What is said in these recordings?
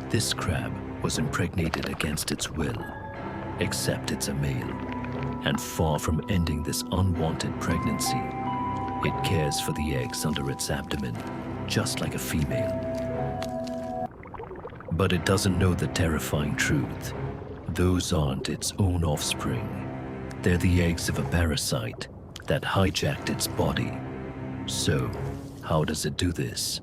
This crab was impregnated against its will, except it's a male. And far from ending this unwanted pregnancy, it cares for the eggs under its abdomen, just like a female. But it doesn't know the terrifying truth. Those aren't its own offspring. They're the eggs of a parasite that hijacked its body. So, how does it do this?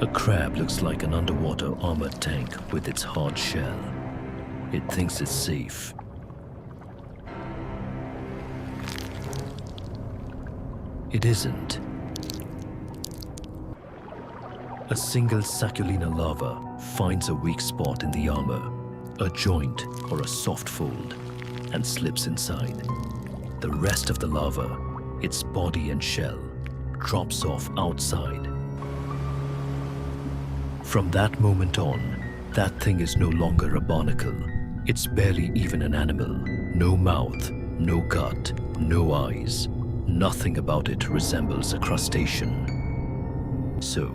A crab looks like an underwater armored tank with its hard shell. It thinks it's safe. It isn't. A single Sacculina larva finds a weak spot in the armour, a joint or a soft fold, and slips inside. The rest of the larva, its body and shell, drops off outside. From that moment on, that thing is no longer a barnacle. It's barely even an animal. No mouth, no gut, no eyes. Nothing about it resembles a crustacean. So,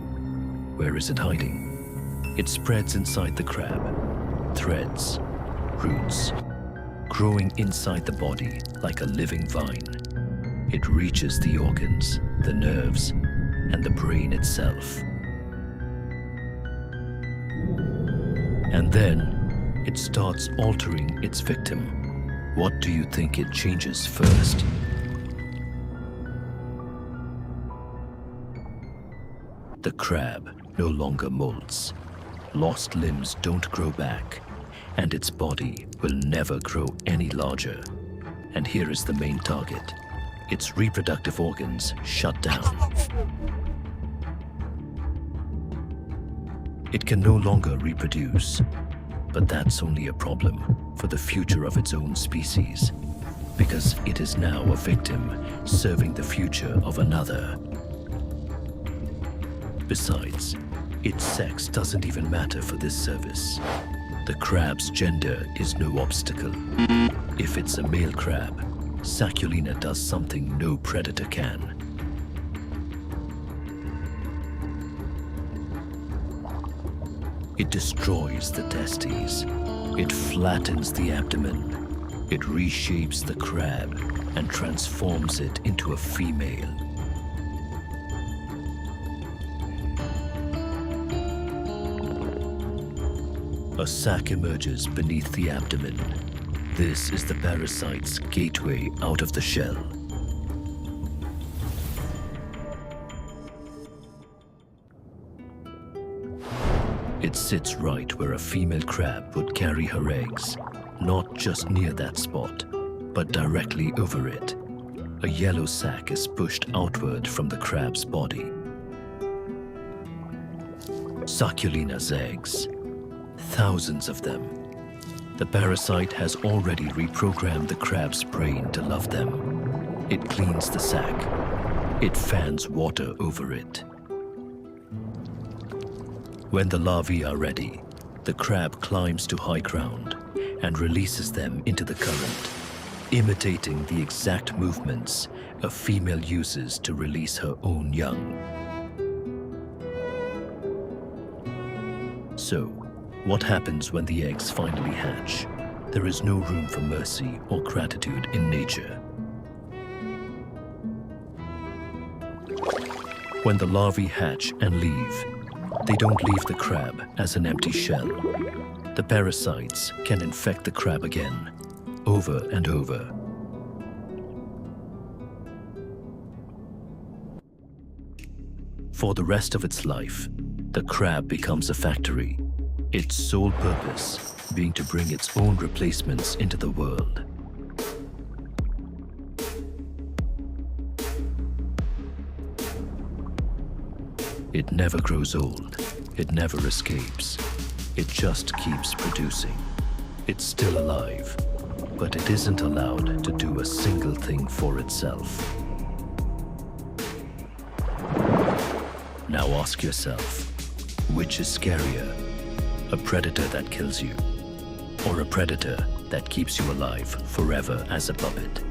where is it hiding? It spreads inside the crab. Threads, roots, growing inside the body like a living vine. It reaches the organs, the nerves, and the brain itself. And then, it starts altering its victim. What do you think it changes first? The crab no longer molts. Lost limbs don't grow back, and its body will never grow any larger. And here is the main target. Its reproductive organs shut down. It can no longer reproduce. But that's only a problem for the future of its own species, because it is now a victim serving the future of another. Besides, its sex doesn't even matter for this service. The crab's gender is no obstacle. If it's a male crab, Sacculina does something no predator can. It destroys the testes. It flattens the abdomen. It reshapes the crab and transforms it into a female. A sac emerges beneath the abdomen. This is the parasite's gateway out of the shell. It sits right where a female crab would carry her eggs, not just near that spot, but directly over it. A yellow sac is pushed outward from the crab's body. Sacculina's eggs. Thousands of them. The parasite has already reprogrammed the crab's brain to love them. It cleans the sac. It fans water over it. When the larvae are ready, the crab climbs to high ground and releases them into the current, imitating the exact movements a female uses to release her own young. So, what happens when the eggs finally hatch? There is no room for mercy or gratitude in nature. When the larvae hatch and leave, they don't leave the crab as an empty shell. The parasites can infect the crab again, over and over. For the rest of its life, the crab becomes a factory, its sole purpose being to bring its own replacements into the world. It never grows old. It never escapes. It just keeps producing. It's still alive, but it isn't allowed to do a single thing for itself. Now ask yourself, which is scarier? A predator that kills you, or a predator that keeps you alive forever as a puppet?